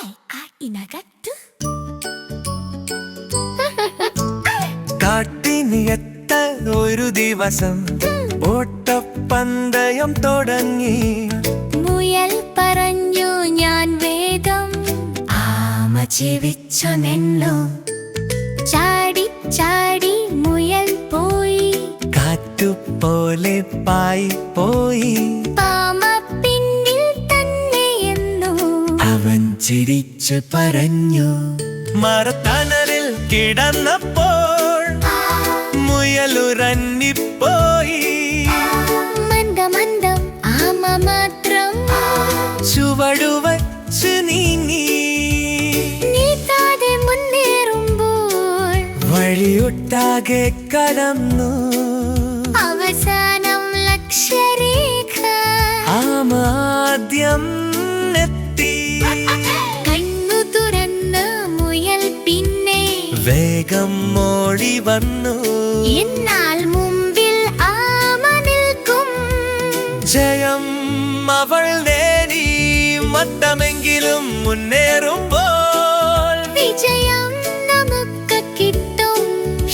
കാട്ടിനകത്ത് കാട്ടിനിയത്ത ഒരു ദിവസം ഓട്ടപ്പന്തയം തുടങ്ങി. മുയൽ പറഞ്ഞു ഞാൻ വേഗം, ആമ ചെവിച്ചു നിന്നു. ചാടി ചാടി മുയൽ പോയി, കാറ്റുപോലെ പായി പോയി. പാമ പിന്നിൽ തന്നെയെന്നു അവൻ ചിരിച്ചു പറഞ്ഞു. മരത്തണലിൽ കിടന്നപ്പോൾ മുയലുറന്നിപ്പോയി. മന്ദമന്ദം ആമ മാത്രം ചുവടുവച്ച് നീങ്ങി. നീതാതെ മുന്നേറുമ്പോൾ വഴിയൊട്ടാകെ കടന്നു. അവസാനം ലക്ഷ്യരേഖ ആദ്യം എത്തി. കണ്ണു തുറന്ന് മുയൽ പിന്നെ വേഗം ഓടി വന്നു. എന്നാൽ മുമ്പിൽ ആമ നിൽക്കും. ജയം അവൾ നേടി. മട്ടമെങ്കിലും മുന്നേറുമ്പോൾ വിജയം നമുക്ക് കിട്ടും.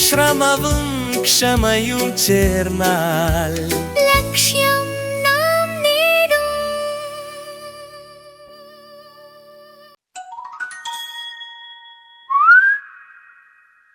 ശ്രമവും ക്ഷമയും ചേർന്നാൽ ലക്ഷ്യം